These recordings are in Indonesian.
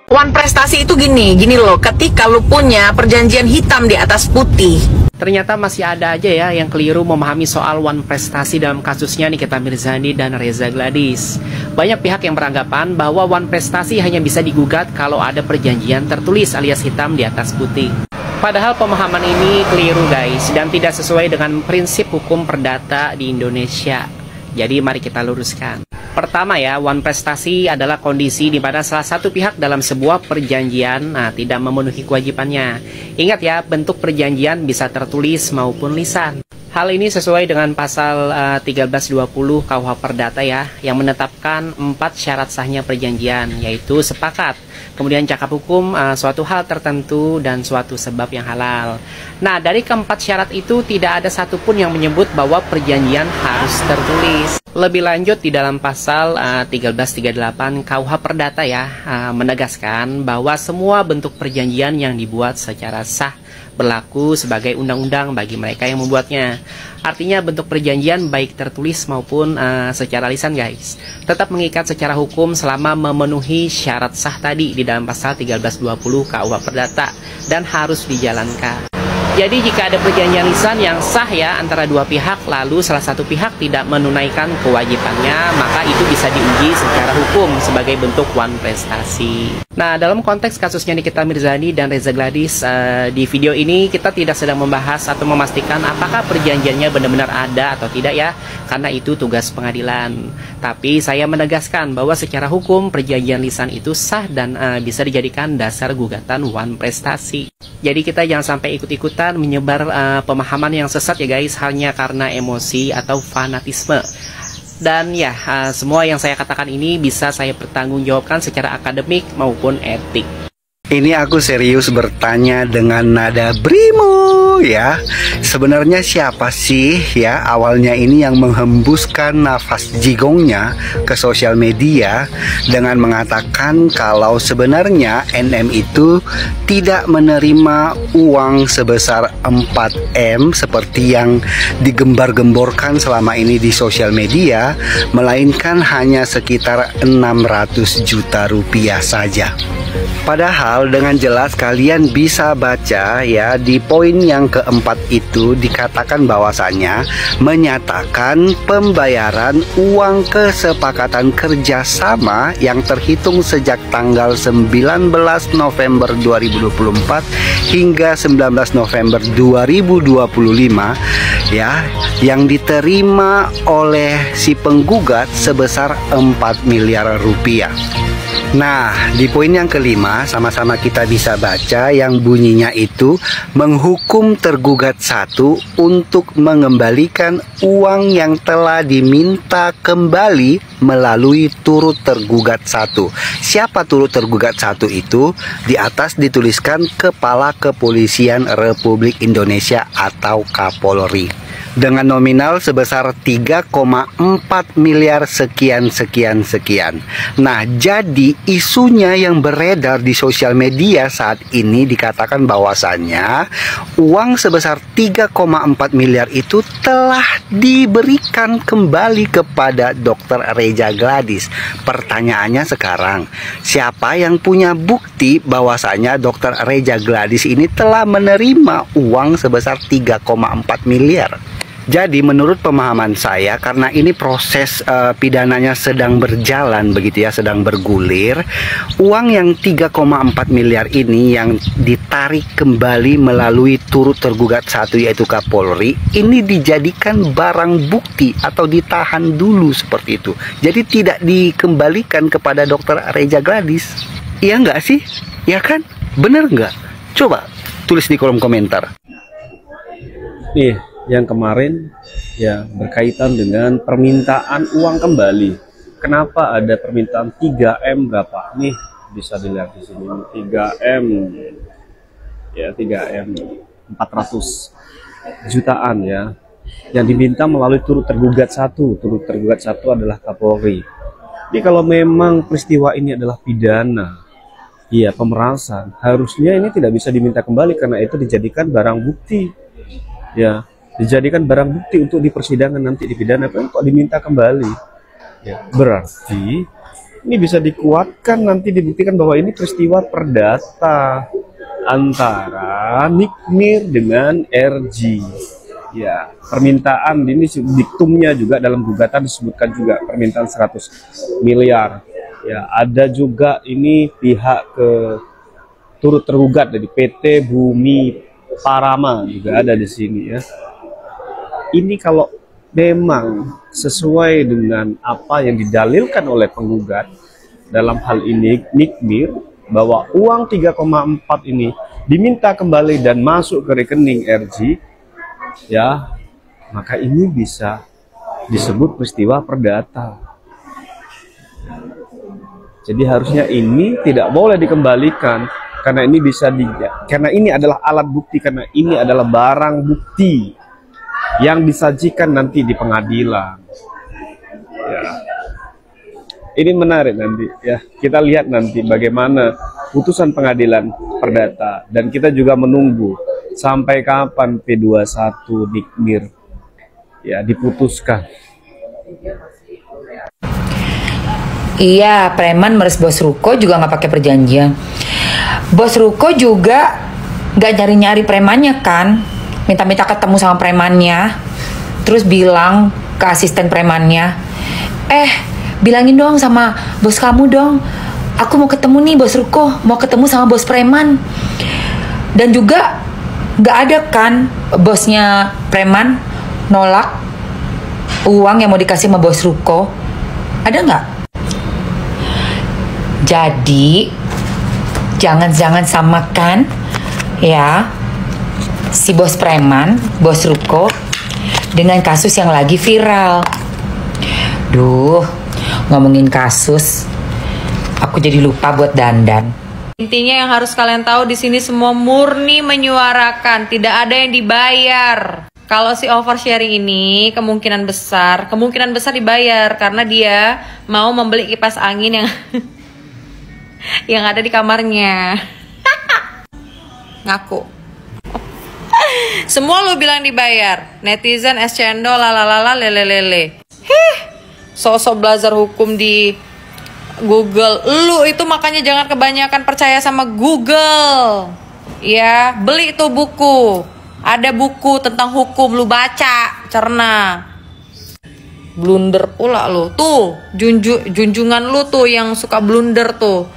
One prestasi itu gini loh, ketika lu punya perjanjian hitam di atas putih. Ternyata masih ada aja ya yang keliru memahami soal one prestasi dalam kasusnya Nikita Mirzani dan Reza Gladys. Banyak pihak yang beranggapan bahwa one prestasi hanya bisa digugat kalau ada perjanjian tertulis alias hitam di atas putih. Padahal pemahaman ini keliru guys, dan tidak sesuai dengan prinsip hukum perdata di Indonesia. Jadi mari kita luruskan. Pertama ya, one prestasi adalah kondisi di mana salah satu pihak dalam sebuah perjanjian tidak memenuhi kewajibannya. Ingat ya, bentuk perjanjian bisa tertulis maupun lisan. Hal ini sesuai dengan pasal 1320 KUH Perdata ya, yang menetapkan 4 syarat sahnya perjanjian, yaitu sepakat, kemudian cakap hukum, suatu hal tertentu, dan suatu sebab yang halal. Nah, dari keempat syarat itu tidak ada satupun yang menyebut bahwa perjanjian harus tertulis. Lebih lanjut di dalam pasal 1338 KUH Perdata ya, menegaskan bahwa semua bentuk perjanjian yang dibuat secara sah berlaku sebagai undang-undang bagi mereka yang membuatnya. Artinya bentuk perjanjian baik tertulis maupun secara lisan guys, tetap mengikat secara hukum selama memenuhi syarat sah tadi di dalam pasal 1320 KUH Perdata dan harus dijalankan. Jadi jika ada perjanjian lisan yang sah ya antara dua pihak, lalu salah satu pihak tidak menunaikan kewajibannya, maka itu bisa diuji secara hukum sebagai bentuk one prestasi. Nah, dalam konteks kasusnya Nikita Mirzani dan Reza Gladys, di video ini kita tidak sedang membahas atau memastikan apakah perjanjiannya benar-benar ada atau tidak ya, karena itu tugas pengadilan. Tapi saya menegaskan bahwa secara hukum perjanjian lisan itu sah dan bisa dijadikan dasar gugatan one prestasi. Jadi kita jangan sampai ikut-ikutan menyebar pemahaman yang sesat ya guys, hanya karena emosi atau fanatisme. Dan ya, semua yang saya katakan ini bisa saya pertanggungjawabkan secara akademik maupun etik. Ini aku serius bertanya dengan nada brimo ya. Sebenarnya siapa sih ya awalnya ini yang menghembuskan nafas jigongnya ke sosial media dengan mengatakan kalau sebenarnya NM itu tidak menerima uang sebesar 4M seperti yang digembar-gemborkan selama ini di sosial media, melainkan hanya sekitar 600 juta rupiah saja. Padahal dengan jelas kalian bisa baca ya, di poin yang keempat itu dikatakan bahwasannya menyatakan pembayaran uang kesepakatan kerjasama yang terhitung sejak tanggal 19 November 2024 hingga 19 November 2025 ya, yang diterima oleh si penggugat sebesar 4 miliar rupiah. Nah, di poin yang kelima sama-sama kita bisa baca yang bunyinya itu menghukum tergugat satu untuk mengembalikan uang yang telah diminta kembali melalui turut tergugat satu. Siapa turut tergugat satu itu? Di atas dituliskan Kepala Kepolisian Republik Indonesia atau Kapolri, dengan nominal sebesar 3,4 miliar sekian. Nah, jadi isunya yang beredar di sosial media saat ini dikatakan bahwasannya uang sebesar 3,4 miliar itu telah diberikan kembali kepada Dr. Reza Gladys. Pertanyaannya sekarang, siapa yang punya bukti bahwasanya Dr. Reza Gladys ini telah menerima uang sebesar 3,4 miliar? Jadi menurut pemahaman saya, karena ini proses pidananya sedang berjalan begitu ya, sedang bergulir, uang yang 3,4 miliar ini yang ditarik kembali melalui turut tergugat satu yaitu Kapolri, ini dijadikan barang bukti atau ditahan dulu seperti itu. Jadi tidak dikembalikan kepada Dr. Reza Gladys. Iya nggak sih? Ya kan? Bener nggak? Coba tulis di kolom komentar. Nih, yang kemarin ya berkaitan dengan permintaan uang kembali. Kenapa ada permintaan 3M berapa? Nih bisa dilihat di sini 3M ya, 3M 400 jutaan ya, yang diminta melalui turut tergugat satu. Turut tergugat satu adalah Kapolri. Jadi kalau memang peristiwa ini adalah pidana, ya pemerasan, harusnya ini tidak bisa diminta kembali karena itu dijadikan barang bukti ya, dijadikan barang bukti untuk di persidangan nanti di pidana, kok diminta kembali ya, berarti Ini bisa dikuatkan, nanti dibuktikan bahwa ini peristiwa perdata antara Nikmir dengan RG. Ya, permintaan ini diktumnya juga dalam gugatan disebutkan juga permintaan 100 miliar. Ya, ada juga ini pihak turut tergugat dari PT Bumi Parama juga ada di sini ya. Ini kalau memang sesuai dengan apa yang didalilkan oleh penggugat dalam hal ini Nikmir, bahwa uang 3,4 ini diminta kembali dan masuk ke rekening RG, ya, maka ini bisa disebut peristiwa perdata. Jadi harusnya ini tidak boleh dikembalikan karena ini karena ini adalah alat bukti, karena ini adalah barang bukti yang disajikan nanti di pengadilan. Ya. Ini menarik nanti ya. Kita lihat nanti bagaimana putusan pengadilan perdata, dan kita juga menunggu sampai kapan P21 Nikmir ya diputuskan. Iya, preman meres bos ruko juga nggak pakai perjanjian. Bos ruko juga nggak nyari-nyari premannya kan, minta-minta ketemu sama premannya, terus bilang ke asisten premannya, bilangin dong sama bos kamu dong, aku mau ketemu nih bos ruko, mau ketemu sama bos preman. Dan juga nggak ada kan bosnya preman nolak uang yang mau dikasih sama bos ruko, ada nggak? Jadi jangan samakan ya si bos preman, bos ruko dengan kasus yang lagi viral. Duh, ngomongin kasus, aku jadi lupa buat dandan. Intinya yang harus kalian tahu di sini semua murni menyuarakan, tidak ada yang dibayar. Kalau si oversharing ini kemungkinan besar dibayar karena dia mau membeli kipas angin yang yang ada di kamarnya. Ngaku. Semua lu bilang dibayar. Netizen es cendol lalalala lele. Sosok belajar hukum di Google. Lu itu makanya jangan kebanyakan percaya sama Google. Ya, beli tuh buku. Ada buku tentang hukum, lu baca, cerna. Blunder pula lu. Tuh, junjungan lu tuh yang suka blunder tuh.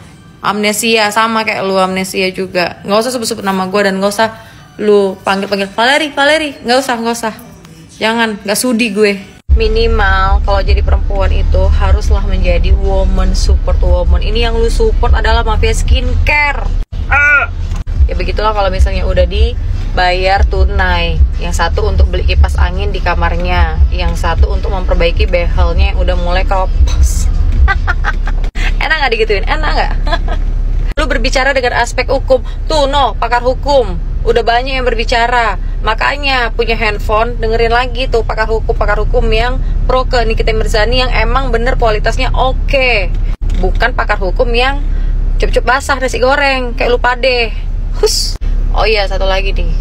Amnesia, sama kayak lu amnesia juga. Nggak usah sebut-sebut nama gue, dan nggak usah lu panggil Valeri. Nggak usah. Jangan, nggak sudi gue. Minimal kalau jadi perempuan itu haruslah menjadi woman support woman. Ini yang lu support adalah mafia skincare. Ya begitulah kalau misalnya udah dibayar tunai. Yang satu untuk beli kipas angin di kamarnya, yang satu untuk memperbaiki behelnya yang udah mulai keropos. Enak gak digituin? Enak gak? Lu berbicara dengan aspek hukum. Tuh pakar hukum udah banyak yang berbicara. Makanya punya handphone, dengerin lagi tuh pakar hukum yang pro ke Nikita Mirzani, yang emang bener kualitasnya oke. Bukan pakar hukum yang cup-cup basah nasi goreng kayak lu pade. Oh iya, satu lagi nih.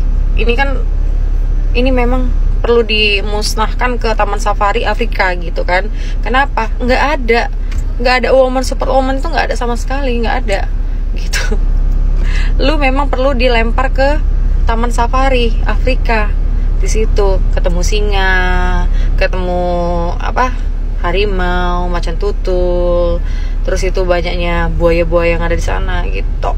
Ini memang perlu dimusnahkan ke Taman Safari Afrika gitu kan. Kenapa? Nggak ada woman super woman, itu nggak ada sama sekali, nggak ada gitu. Lu memang perlu dilempar ke Taman Safari Afrika. Di situ ketemu singa, ketemu harimau, macan tutul, terus itu banyaknya buaya-buaya yang ada di sana gitu.